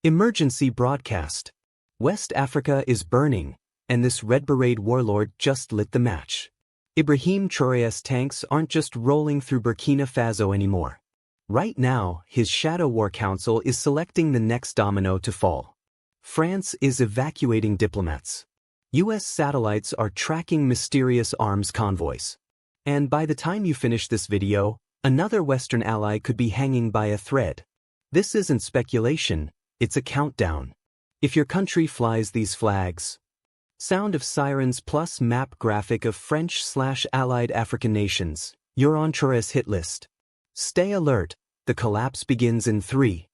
Emergency broadcast. West Africa is burning, and this Red Beret warlord just lit the match. Ibrahim Traoré's tanks aren't just rolling through Burkina Faso anymore. Right now, his Shadow War Council is selecting the next domino to fall. France is evacuating diplomats. US satellites are tracking mysterious arms convoys. And by the time you finish this video, another Western ally could be hanging by a thread. This isn't speculation, it's a countdown. If your country flies these flags, sound of sirens plus map graphic of French/allied African nations, you're on Traoré's hit list. Stay alert, the collapse begins in 3.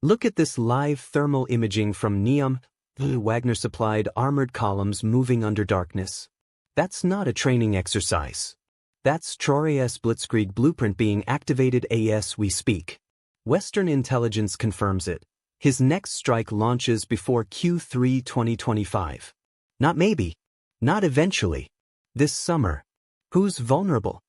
Look at this live thermal imaging from NEOM, Wagner-supplied armored columns moving under darkness. That's not a training exercise. That's Traoré's blitzkrieg blueprint being activated as we speak. Western intelligence confirms it. His next strike launches before Q3 2025. Not maybe. Not eventually. This summer. Who's vulnerable?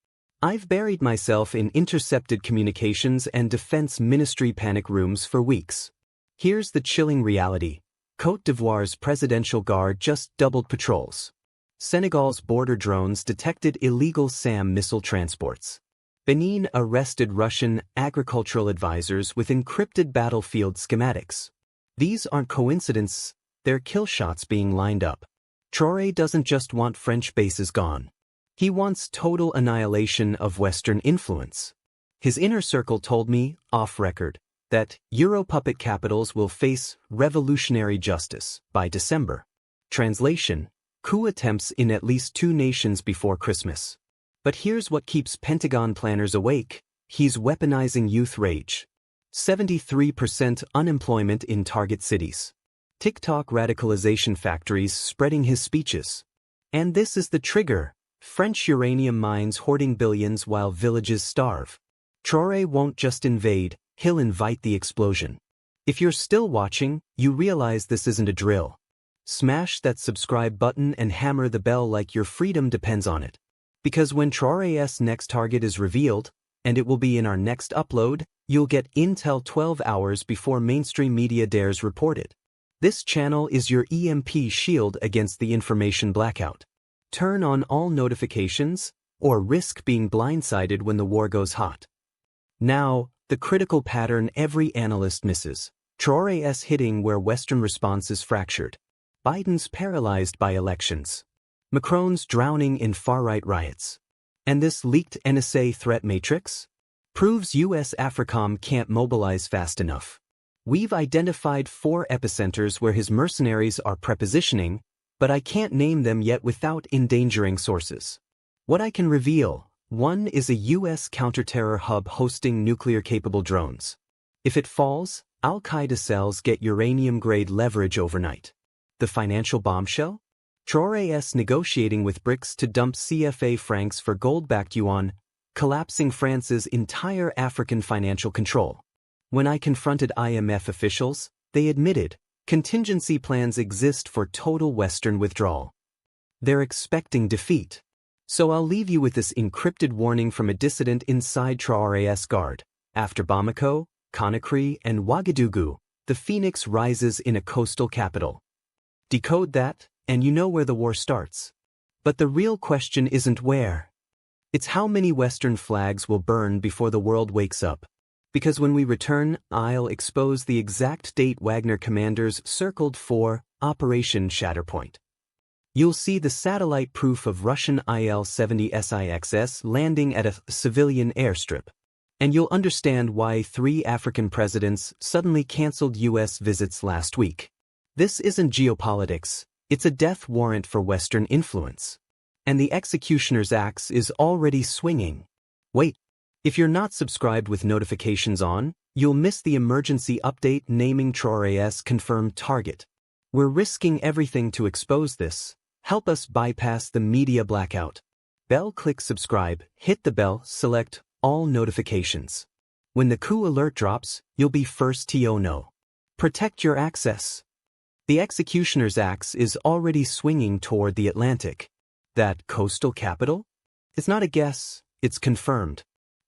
I've buried myself in intercepted communications and defense ministry panic rooms for weeks. Here's the chilling reality. Côte d'Ivoire's presidential guard just doubled patrols. Senegal's border drones detected illegal SAM missile transports. Benin arrested Russian agricultural advisors with encrypted battlefield schematics. These aren't coincidences, they're kill shots being lined up. Traoré doesn't just want French bases gone. He wants total annihilation of Western influence. His inner circle told me, off record, that Euro puppet capitals will face revolutionary justice by December. Translation: coup attempts in at least 2 nations before Christmas. But here's what keeps Pentagon planners awake: he's weaponizing youth rage. 73% unemployment in target cities. TikTok radicalization factories spreading his speeches. And this is the trigger: French uranium mines hoarding billions while villages starve. Traoré won't just invade, he'll invite the explosion. If you're still watching, you realize this isn't a drill. Smash that subscribe button and hammer the bell like your freedom depends on it. Because when Traoré's next target is revealed, and it will be in our next upload, you'll get intel 12 hours before mainstream media dares report it. This channel is your EMP shield against the information blackout. Turn on all notifications, or risk being blindsided when the war goes hot. Now, the critical pattern every analyst misses. Traoré's hitting where Western response is fractured. Biden's paralyzed by elections. Macron's drowning in far-right riots. And this leaked NSA threat matrix proves US AFRICOM can't mobilize fast enough. We've identified 4 epicenters where his mercenaries are prepositioning, but I can't name them yet without endangering sources. What I can reveal: 1 is a US counterterror hub hosting nuclear-capable drones. If it falls, Al-Qaeda cells get uranium-grade leverage overnight. The financial bombshell? Traoré's negotiating with BRICS to dump CFA francs for gold-backed yuan, collapsing France's entire African financial control. When I confronted IMF officials, they admitted contingency plans exist for total Western withdrawal. They're expecting defeat. So I'll leave you with this encrypted warning from a dissident inside Traoré's guard. After Bamako, Conakry, and Ouagadougou, the phoenix rises in a coastal capital. Decode that, and you know where the war starts. But the real question isn't where. It's how many Western flags will burn before the world wakes up. Because when we return, I'll expose the exact date Wagner commanders circled for Operation Shatterpoint. You'll see the satellite proof of Russian IL-70 SIXS landing at a civilian airstrip. And you'll understand why 3 African presidents suddenly canceled US visits last week. This isn't geopolitics. It's a death warrant for Western influence. And the executioner's axe is already swinging. Wait, if you're not subscribed with notifications on, you'll miss the emergency update naming Traoré's confirmed target. We're risking everything to expose this. Help us bypass the media blackout. Click subscribe, hit the bell, select all notifications. When the coup alert drops, you'll be first to know. Protect your access. The executioner's axe is already swinging toward the Atlantic. That coastal capital? It's not a guess, it's confirmed.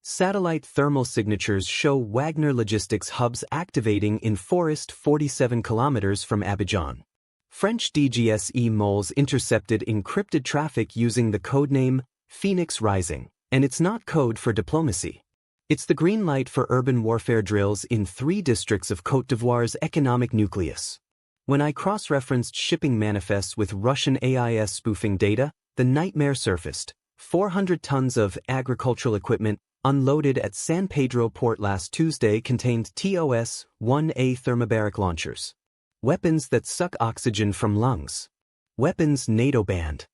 Satellite thermal signatures show Wagner logistics hubs activating in forest 47 kilometers from Abidjan. French DGSE moles intercepted encrypted traffic using the codename Phoenix Rising, and it's not code for diplomacy. It's the green light for urban warfare drills in 3 districts of Côte d'Ivoire's economic nucleus. When I cross-referenced shipping manifests with Russian AIS spoofing data, the nightmare surfaced. 400 tons of agricultural equipment unloaded at San Pedro port last Tuesday contained TOS-1A thermobaric launchers. Weapons that suck oxygen from lungs. Weapons NATO banned.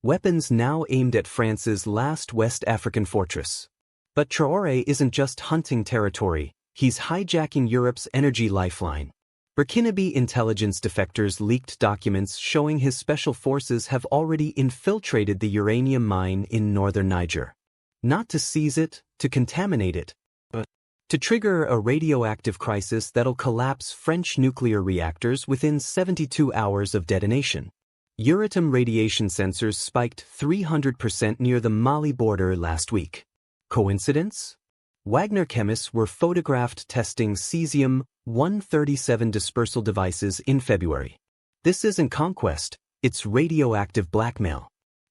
Weapons now aimed at France's last West African fortress. But Traoré isn't just hunting territory, he's hijacking Europe's energy lifeline. Burkinabe intelligence defectors leaked documents showing his special forces have already infiltrated the uranium mine in northern Niger. Not to seize it, to contaminate it, but to trigger a radioactive crisis that'll collapse French nuclear reactors within 72 hours of detonation. Euratom radiation sensors spiked 300% near the Mali border last week. Coincidence? Wagner chemists were photographed testing cesium-137 dispersal devices in February. This isn't conquest, it's radioactive blackmail.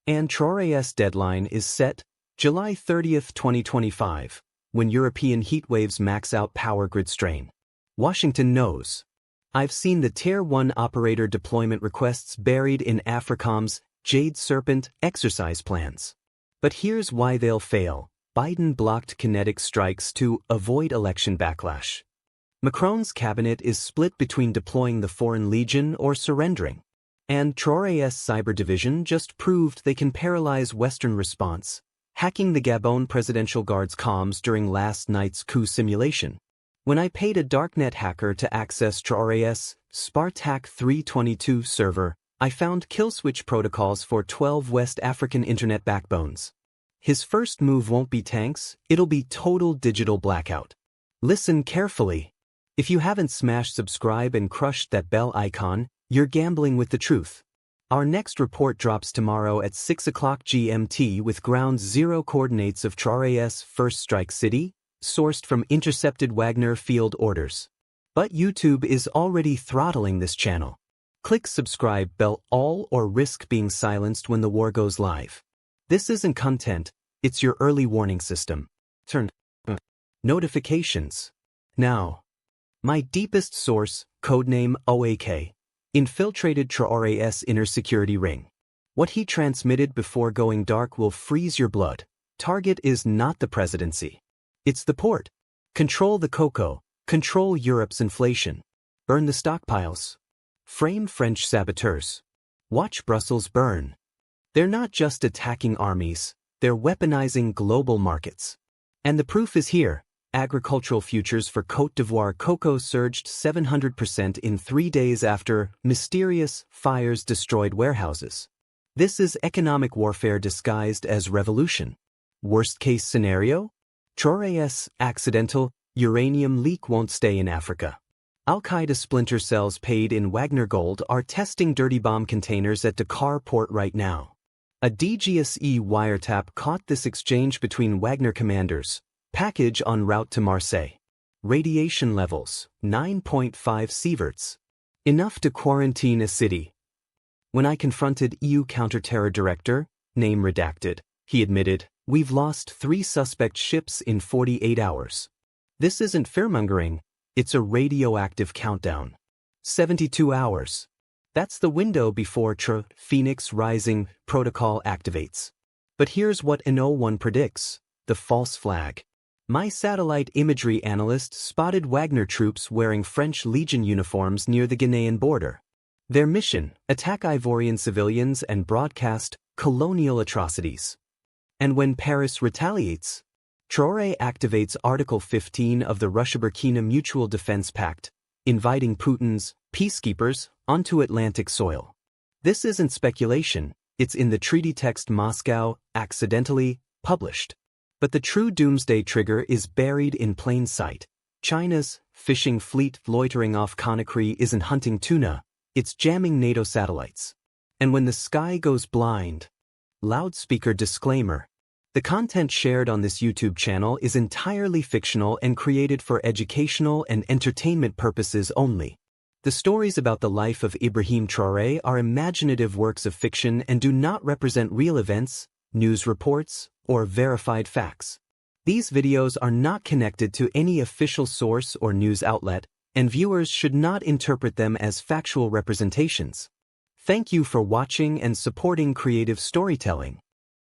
And Traoré's deadline is set July 30, 2025, when European heatwaves max out power grid strain. Washington knows. I've seen the Tier 1 operator deployment requests buried in AFRICOM's Jade Serpent exercise plans. But here's why they'll fail. Biden blocked kinetic strikes to avoid election backlash. Macron's cabinet is split between deploying the Foreign Legion or surrendering. And Traoré's cyber division just proved they can paralyze Western response, hacking the Gabon Presidential Guard's comms during last night's coup simulation. When I paid a darknet hacker to access Traoré's Spartak 322 server, I found kill switch protocols for 12 West African internet backbones. His first move won't be tanks, it'll be total digital blackout. Listen carefully. If you haven't smashed subscribe and crushed that bell icon, you're gambling with the truth. Our next report drops tomorrow at 6 o'clock GMT with ground zero coordinates of Traoré's first strike city, sourced from intercepted Wagner field orders. But YouTube is already throttling this channel. Click subscribe bell all or risk being silenced when the war goes live. This isn't content, it's your early warning system. Turn notifications. Now. My deepest source, codename OAK, infiltrated Traoré's inner security ring. What he transmitted before going dark will freeze your blood. Target is not the presidency. It's the port. Control the cocoa, control Europe's inflation. Burn the stockpiles. Frame French saboteurs. Watch Brussels burn. They're not just attacking armies, they're weaponizing global markets. And the proof is here. Agricultural futures for Côte d'Ivoire cocoa surged 700% in 3 days after mysterious fires destroyed warehouses. This is economic warfare disguised as revolution. Worst-case scenario? Traoré's accidental uranium leak won't stay in Africa. Al-Qaeda splinter cells paid in Wagner gold are testing dirty bomb containers at Dakar port right now. A DGSE wiretap caught this exchange between Wagner commanders. Package en route to Marseille. Radiation levels, 9.5 sieverts. Enough to quarantine a city. When I confronted EU counter-terror director, name redacted, he admitted, we've lost 3 suspect ships in 48 hours. This isn't fearmongering, it's a radioactive countdown. 72 hours. That's the window before Phoenix Rising protocol activates. But here's what no one predicts, the false flag. My satellite imagery analyst spotted Wagner troops wearing French Legion uniforms near the Guinean border. Their mission, attack Ivorian civilians and broadcast colonial atrocities. And when Paris retaliates, Traoré activates Article 15 of the Russia-Burkina Mutual Defense Pact, inviting Putin's peacekeepers onto Atlantic soil. This isn't speculation, it's in the treaty text Moscow accidentally published. But the true doomsday trigger is buried in plain sight. China's fishing fleet loitering off Conakry isn't hunting tuna, it's jamming NATO satellites. And when the sky goes blind, loudspeaker disclaimer, The content shared on this YouTube channel is entirely fictional and created for educational and entertainment purposes only. The stories about the life of Ibrahim Traoré are imaginative works of fiction and do not represent real events, news reports, or verified facts. These videos are not connected to any official source or news outlet, and viewers should not interpret them as factual representations. Thank you for watching and supporting creative storytelling.